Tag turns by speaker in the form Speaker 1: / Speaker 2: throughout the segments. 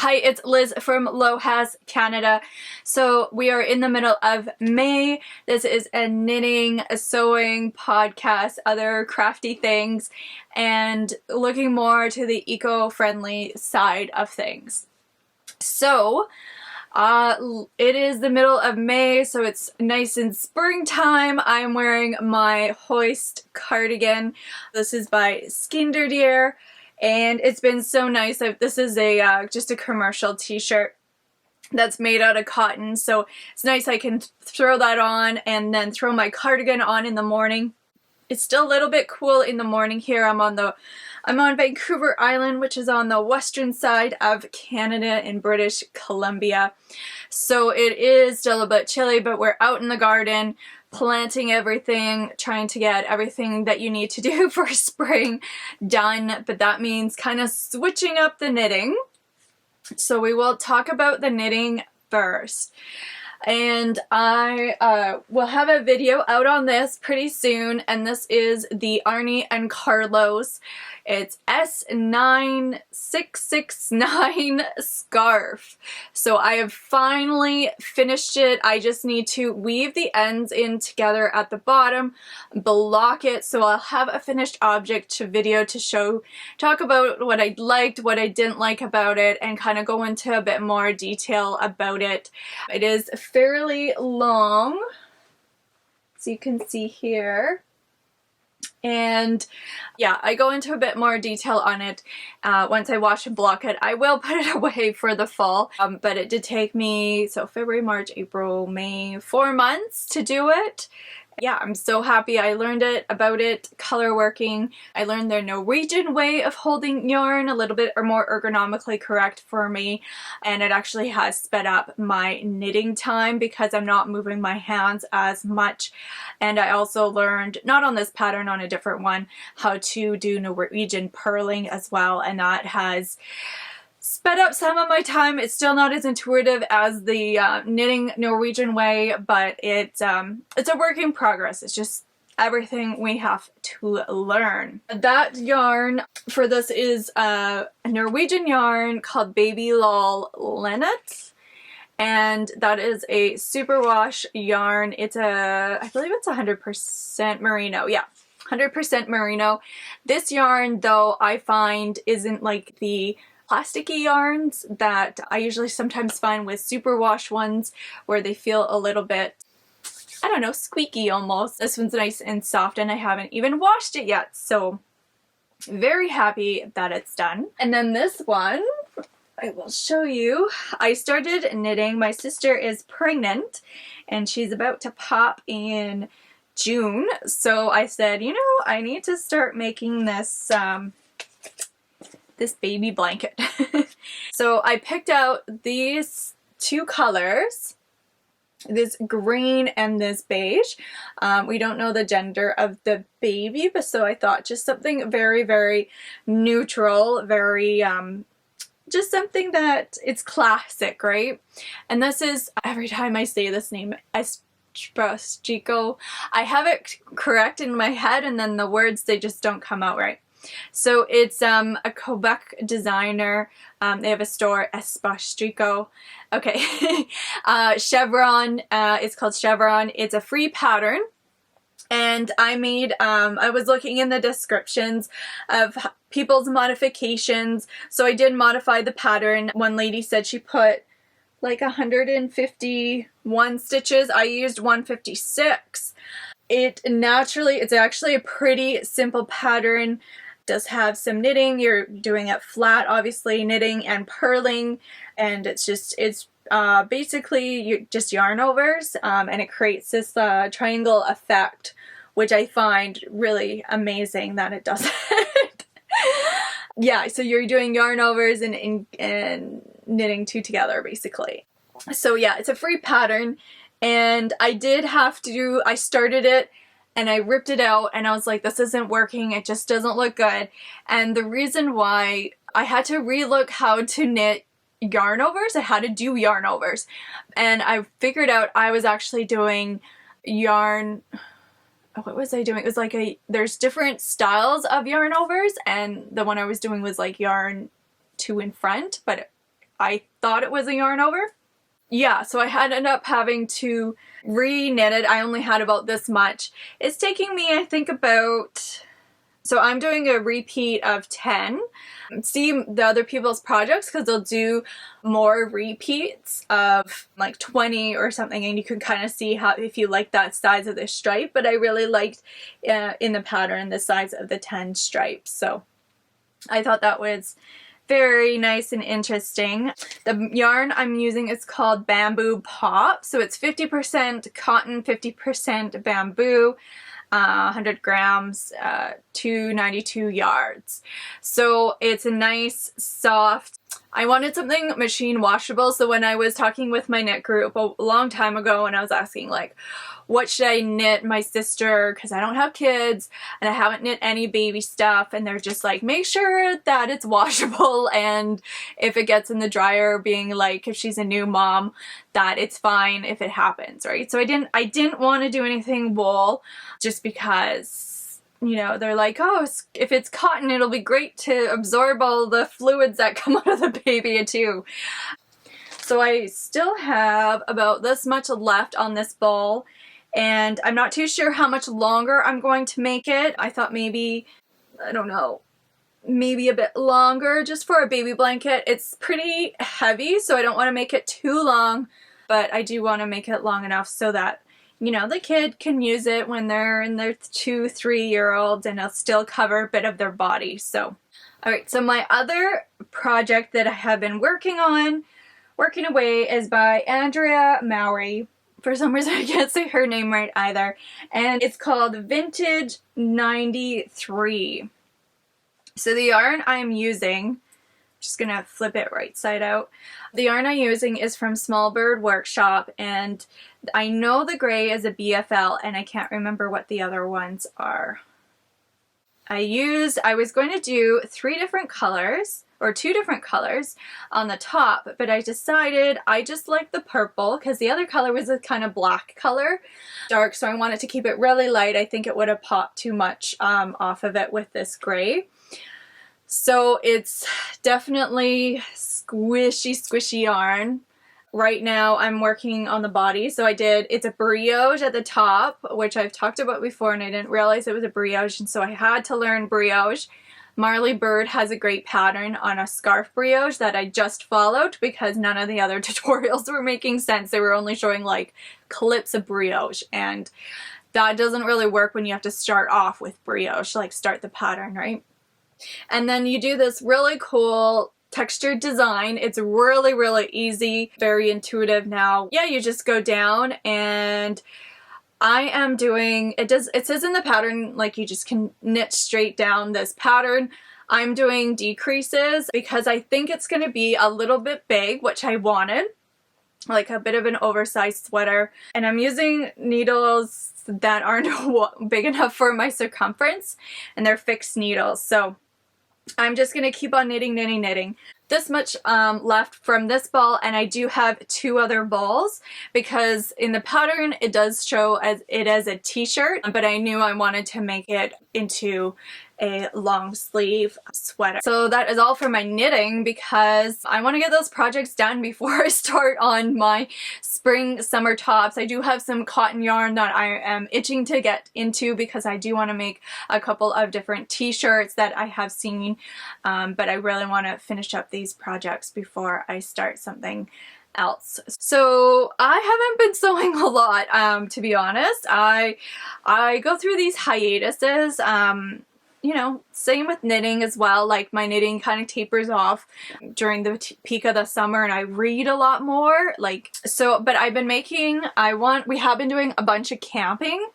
Speaker 1: Hi, it's Liz from Lohas Canada. So we are in the middle of May. This is a knitting, a sewing podcast, other crafty things, and looking more to the eco-friendly side of things. So it is the middle of May, so it's nice and springtime. I'm wearing my Haust cardigan. This is by Skeindeer. And it's been so nice. This is just a commercial t-shirt that's made out of cotton, so it's nice. I can throw that on and then throw my cardigan on in the morning. It's still a little bit cool in the morning here. I'm on Vancouver Island, which is on the western side of Canada in British Columbia. So it is still a bit chilly, but we're out in the garden planting everything, trying to get everything that you need to do for spring done, but that means kind of switching up the knitting. So we will talk about the knitting first. And I will have a video out on this pretty soon, and this is the Arne and Carlos. It's S9669 scarf. So I have finally finished it. I just need to weave the ends in together at the bottom, block it, so I'll have a finished object video to talk about what I liked, what I didn't like about it, and kind of go into a bit more detail about it. It is fairly long, so you can see here. And yeah, I go into a bit more detail on it once I wash and block it. I will put it away for the fall, but it did take me, so February, March, April, May, 4 months to do it. Yeah, I'm so happy I learned about it, color working. I learned the Norwegian way of holding yarn, a little bit or more ergonomically correct for me, and it actually has sped up my knitting time because I'm not moving my hands as much. And I also learned, not on this pattern, on a different one, how to do Norwegian purling as well, and that has sped up some of my time. It's still not as intuitive as the knitting Norwegian way, but it's a work in progress. It's just everything we have to learn. That yarn for this is a Norwegian yarn called Baby Lol Linnet, and that is a superwash yarn. It's I believe it's 100% merino. Yeah, 100% merino. This yarn, though, I find isn't like the plasticky yarns that I usually sometimes find with superwash ones, where they feel a little bit, I don't know, squeaky almost. This one's nice and soft, and I haven't even washed it yet, so very happy that it's done. And then this one, I will show you. I started knitting. My sister is pregnant and she's about to pop in June, so I said, you know, I need to start making this this baby blanket. So I picked out these two colors, this green and this beige. We don't know the gender of the baby, but so I thought just something very, very neutral, very just something that it's classic, right? And this is, every time I say this name, Espace, I have it correct in my head, and then the words, they just don't come out right. So it's a Quebec designer. They have a store, Espace. Okay. Chevron. It's called Chevron. It's a free pattern. And I made, I was looking in the descriptions of people's modifications. So I did modify the pattern. One lady said she put like 151 stitches. I used 156. It's actually a pretty simple pattern. Does have some knitting. You're doing it flat, obviously, knitting and purling, and it's basically just yarn overs, and it creates this triangle effect, which I find really amazing that it does it. Yeah, so you're doing yarn overs and knitting two together, basically. So yeah, it's a free pattern, and I started it and I ripped it out, and I was like, this isn't working, it just doesn't look good. And the reason why, I had to relook how to knit yarn overs, I had to do yarn overs, and I figured out I was actually doing yarn, what was I doing? It was like there's different styles of yarn overs, and the one I was doing was like yarn two in front, but I thought it was a yarn over. Yeah, so I ended up having to re-knit it. I only had about this much. It's taking me, I think, about... So I'm doing a repeat of 10. See the other people's projects because they'll do more repeats of like 20 or something, and you can kind of see how if you like that size of the stripe. But I really liked in the pattern the size of the 10 stripes, so I thought that was very nice and interesting. The yarn I'm using is called Bamboo Pop, so it's 50% cotton, 50% bamboo. 100 grams, 292 yards. So it's a nice, soft, I wanted something machine washable, so when I was talking with my knit group a long time ago and I was asking like, what should I knit my sister, because I don't have kids and I haven't knit any baby stuff, and they're just like, make sure that it's washable, and if it gets in the dryer, being like, if she's a new mom, that it's fine if it happens, right? So I didn't want to do anything wool, just because, you know, they're like, oh, if it's cotton, it'll be great to absorb all the fluids that come out of the baby too. So I still have about this much left on this ball, and I'm not too sure how much longer I'm going to make it. I thought maybe, I don't know, maybe a bit longer just for a baby blanket. It's pretty heavy, so I don't want to make it too long, but I do want to make it long enough so that, you know, the kid can use it when they're in their 2-3-year-olds and it'll still cover a bit of their body. So, alright, so my other project that I have been working away is by Andrea Mowry. For some reason I can't say her name right either. And it's called Vintage 93. So the yarn I'm using, just gonna flip it right side out. The yarn I'm using is from Small Bird Workshop, and I know the gray is a BFL, and I can't remember what the other ones are. I was going to do 3 different colors, or 2 different colors on the top, but I decided I just like the purple because the other color was a kind of black color, dark, so I wanted to keep it really light. I think it would have popped too much off of it with this gray. So it's definitely squishy yarn. Right now I'm working on the body, so it's a brioche at the top, which I've talked about before, and I didn't realize it was a brioche, and so I had to learn brioche. Marley Bird has a great pattern on a scarf brioche that I just followed because none of the other tutorials were making sense. They were only showing like clips of brioche, and that doesn't really work when you have to start off with brioche, like start the pattern, right? And then you do this really cool textured design. It's really, really easy, very intuitive now. Yeah, you just go down, and I am doing, it says in the pattern, like you just can knit straight down this pattern. I'm doing decreases because I think it's going to be a little bit big, which I wanted, like a bit of an oversized sweater. And I'm using needles that aren't big enough for my circumference, and they're fixed needles. So I'm just going to keep on knitting. This much left from this ball, and I do have 2 other balls because in the pattern it does show as a t-shirt, but I knew I wanted to make it into a long sleeve sweater. So that is all for my knitting because I want to get those projects done before I start on my spring summer tops. I do have some cotton yarn that I am itching to get into because I do want to make a couple of different t-shirts that I have seen, but I really want to finish up these projects before I start something else. So I haven't been sewing a lot, to be honest. I go through these hiatuses, you know, same with knitting as well. Like my knitting kind of tapers off during the peak of the summer, and I read a lot more. Like, so, but I've been making, we have been doing a bunch of camping,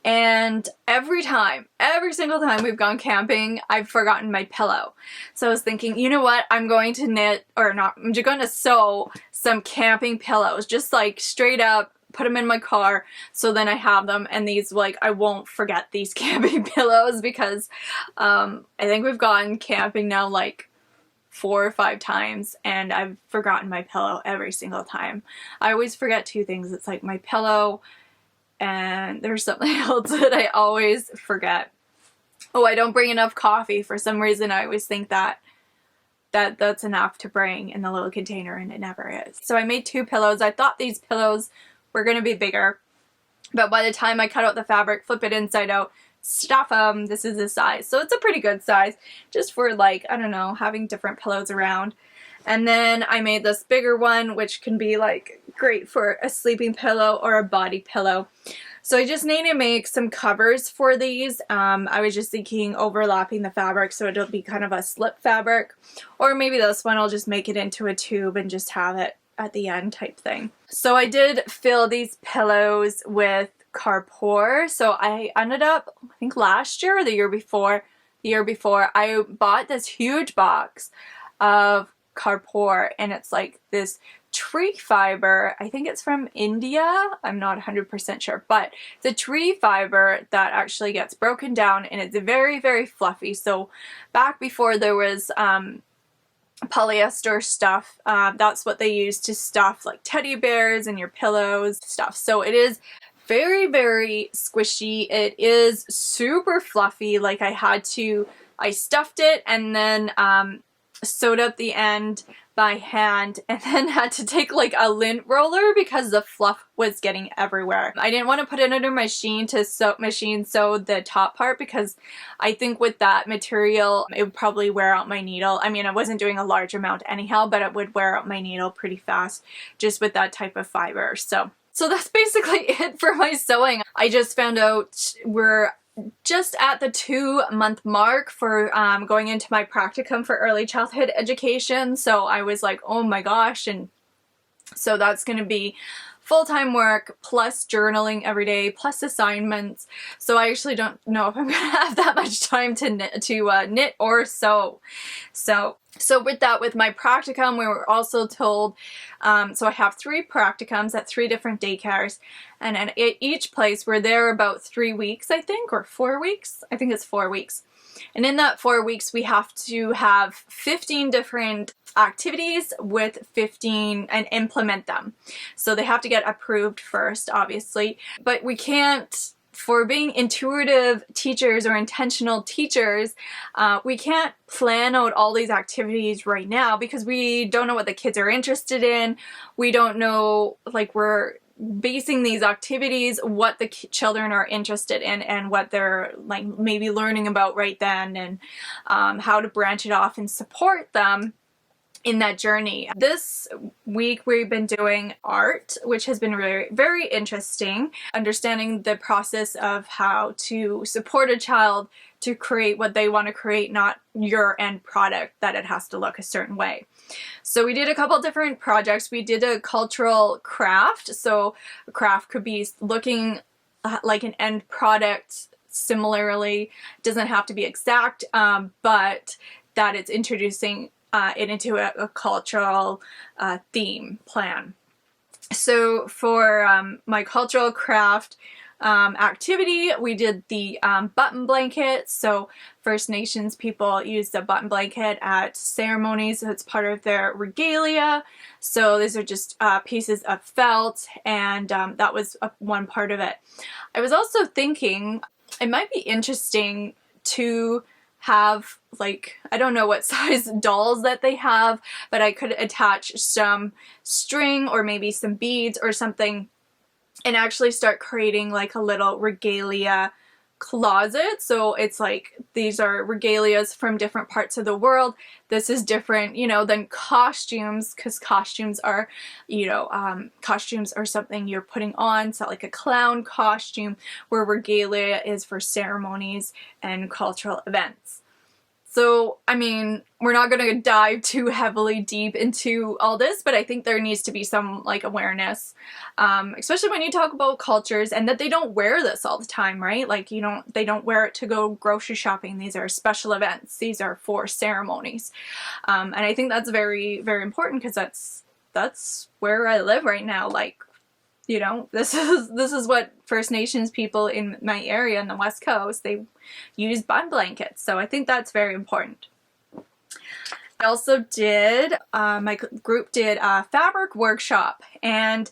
Speaker 1: and every single time we've gone camping, I've forgotten my pillow. So I was thinking, you know what, I'm going to I'm just going to sew some camping pillows, just like straight up, put them in my car, so then I have them, and these, like, I won't forget these camping pillows because I think we've gone camping now like 4 or 5 times, and I've forgotten my pillow every single time. I always forget 2 things. It's like my pillow, and there's something else that I always forget. Oh, I don't bring enough coffee. For some reason I always think that that's enough to bring in the little container, and it never is. So I made 2 pillows. I thought these pillows were going to be bigger, but by the time I cut out the fabric, flip it inside out, stuff them, this is the size. So it's a pretty good size just for, like, I don't know, having different pillows around. And then I made this bigger one, which can be like great for a sleeping pillow or a body pillow. So I just need to make some covers for these. I was just thinking overlapping the fabric so it'll be kind of a slip fabric, or maybe this one I'll just make it into a tube and just have it at the end type thing. So I did fill these pillows with Carport. So I ended up, I think last year or the year before, I bought this huge box of Carport, and it's like this tree fiber. I think it's from India. I'm not 100% sure, but it's a tree fiber that actually gets broken down, and it's very, very fluffy. So back before there was polyester stuff, that's what they used to stuff like teddy bears and your pillows stuff. So it is very, very squishy. It is super fluffy. Like I stuffed it and then sewed up the end by hand, and then had to take like a lint roller because the fluff was getting everywhere. I didn't want to put it under machine to machine sew the top part, because I think with that material it would probably wear out my needle. I mean, I wasn't doing a large amount anyhow, but it would wear out my needle pretty fast just with that type of fiber. So that's basically it for my sewing. I just found out we're just at the 2-month mark for going into my practicum for early childhood education. So I was like, oh my gosh. And so that's going to be full-time work plus journaling every day plus assignments. So I actually don't know if I'm going to have that much time to knit or sew. So with that, with my practicum, we were also told, so I have 3 practicums at 3 different daycares, and at each place we're there about 3 weeks, I think, or 4 weeks. I think it's 4 weeks. And in that 4 weeks, we have to have 15 different activities with 15 and implement them. So they have to get approved first, obviously, but we can't, for being intuitive teachers or intentional teachers, we can't plan out all these activities right now because we don't know what the kids are interested in. We don't know, like, we're basing these activities what the children are interested in and what they're like maybe learning about right then, and how to branch it off and support them in that journey. This week we've been doing art, which has been very, very interesting, understanding the process of how to support a child to create what they want to create, not your end product, that it has to look a certain way. So we did a couple different projects. We did a cultural craft. So a craft could be looking like an end product similarly. It doesn't have to be exact, but that it's introducing it into a cultural theme plan. So for my cultural craft activity, we did the button blanket. So First Nations people use the button blanket at ceremonies. It's part of their regalia. So these are just pieces of felt, and that was one part of it. I was also thinking it might be interesting to have, like, I don't know what size dolls that they have, but I could attach some string or maybe some beads or something and actually start creating like a little regalia closet. So it's like these are regalias from different parts of the world. This is different, you know, than costumes, because costumes are, you know, costumes are something you're putting on. So like a clown costume, where regalia is for ceremonies and cultural events. So, I mean, we're not going to dive too heavily deep into all this, but I think there needs to be some, like, awareness, especially when you talk about cultures, and that they don't wear this all the time, right? Like, they don't wear it to go grocery shopping. These are special events. These are for ceremonies. And I think that's very, very important, because that's where I live right now. Like, you know, this is what First Nations people in my area in the West Coast, they use button blankets. So I think that's very important. I also did, my group did a fabric workshop. And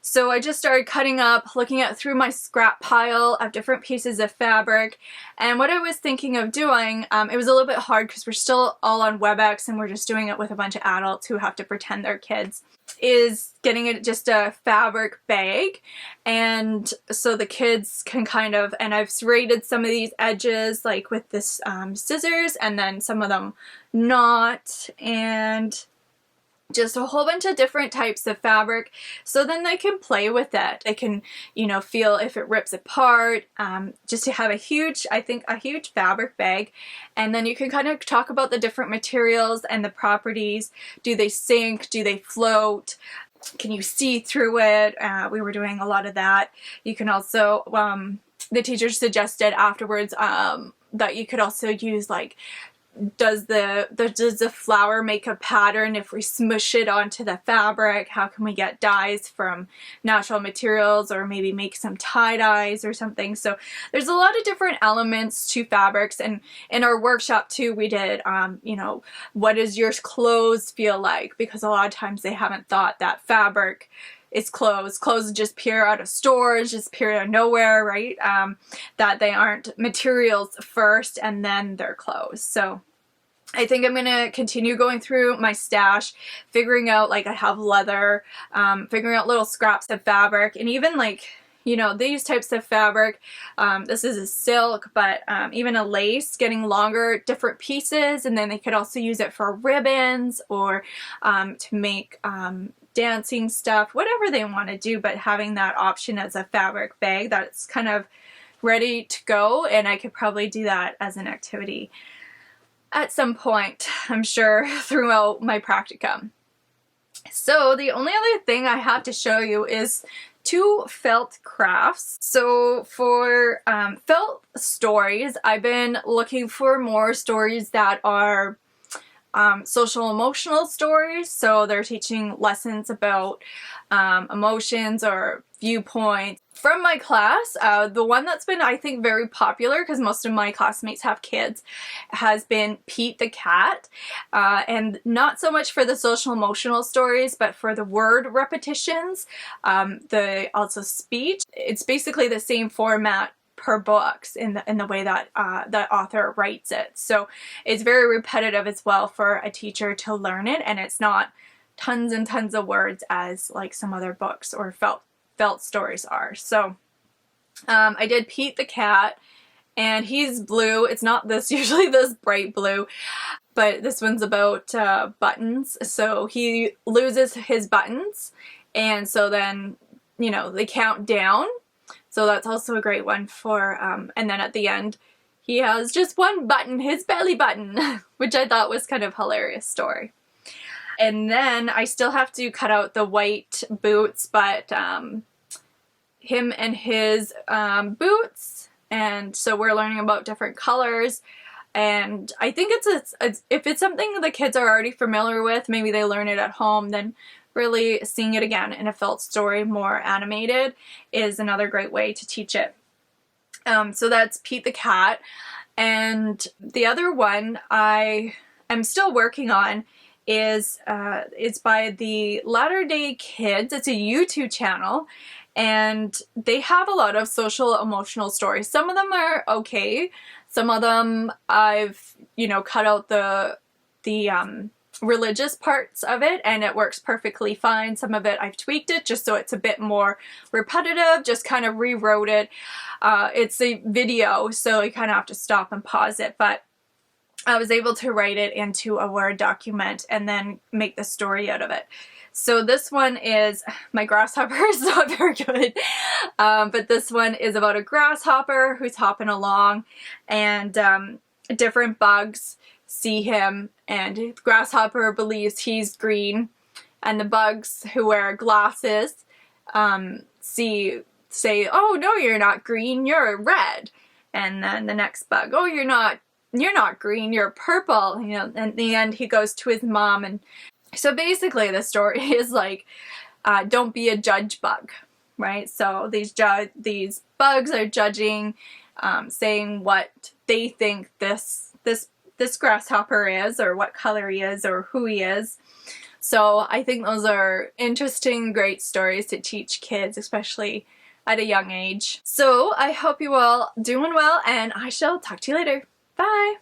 Speaker 1: So I just started cutting up, looking at through my scrap pile of different pieces of fabric, and what I was thinking of doing, it was a little bit hard because we're still all on WebEx and we're just doing it with a bunch of adults who have to pretend they're kids, is getting it just a fabric bag, and so the kids can kind of, and I've serrated some of these edges like with this scissors, and then some of them not, and just a whole bunch of different types of fabric, so then they can play with it. They can, you know, feel if it rips apart, just to have a huge, I think, a huge fabric bag. And then you can kind of talk about the different materials and the properties. Do they sink? Do they float? Can you see through it? We were doing a lot of that. You can also, the teacher suggested afterwards that you could also use like, does the flower make a pattern if we smush it onto the fabric? How can we get dyes from natural materials, or maybe make some tie-dyes or something? So there's a lot of different elements to fabrics, and in our workshop too we did, you know, what does your clothes feel like? Because a lot of times they haven't thought that fabric is clothes. Clothes just appear out of stores, just appear out of nowhere, right? That they aren't materials first and then they're clothes. So I think I'm gonna continue going through my stash, figuring out, like, I have leather, figuring out little scraps of fabric, and even like, you know, these types of fabric, this is a silk, but even a lace, getting longer different pieces, and then they could also use it for ribbons or to make dancing stuff, whatever they want to do, but having that option as a fabric bag that's kind of ready to go, and I could probably do that as an activity at some point, I'm sure, throughout my practicum. So the only other thing I have to show you is 2 felt crafts. So for felt stories, I've been looking for more stories that are social emotional stories. So they're teaching lessons about emotions or viewpoints. From my class, the one that's been, I think, very popular, because most of my classmates have kids, has been Pete the Cat. And not so much for the social emotional stories, but for the word repetitions, the also speech. It's basically the same format per books in the way that the author writes it. So it's very repetitive as well for a teacher to learn it, and it's not tons and tons of words as like some other books or felt stories are. So I did Pete the Cat, and he's blue. It's not this usually this bright blue, but this one's about buttons. So he loses his buttons, and so then, you know, they count down. So that's also a great one for, and then at the end, he has just one button, his belly button, which I thought was kind of hilarious story. And then I still have to cut out the white boots, but him and his boots, and so we're learning about different colors. And I think it's if it's something the kids are already familiar with, maybe they learn it at home, then really seeing it again in a felt story, more animated, is another great way to teach it. So that's Pete the Cat. And the other one I am still working on is it's by the Latter Day Kids. It's a YouTube channel, and they have a lot of social emotional stories. Some of them are okay. Some of them I've, you know, cut out the religious parts of it, and it works perfectly fine. Some of it I've tweaked it just so it's a bit more repetitive, just kind of rewrote it. It's a video, so you kind of have to stop and pause it, but I was able to write it into a Word document and then make the story out of it. So this one is, my grasshopper is not very good, but this one is about a grasshopper who's hopping along, and different bugs see him, and the grasshopper believes he's green, and the bugs who wear glasses say, oh no, you're not green, you're red. And then the next bug, oh, you're not green, you're purple. You know, and in the end he goes to his mom. And so basically the story is like, don't be a judge bug, right? So these bugs are judging, saying what they think this grasshopper is, or what color he is, or who he is. So I think those are interesting, great stories to teach kids, especially at a young age. So I hope you all doing well, and I shall talk to you later. Bye!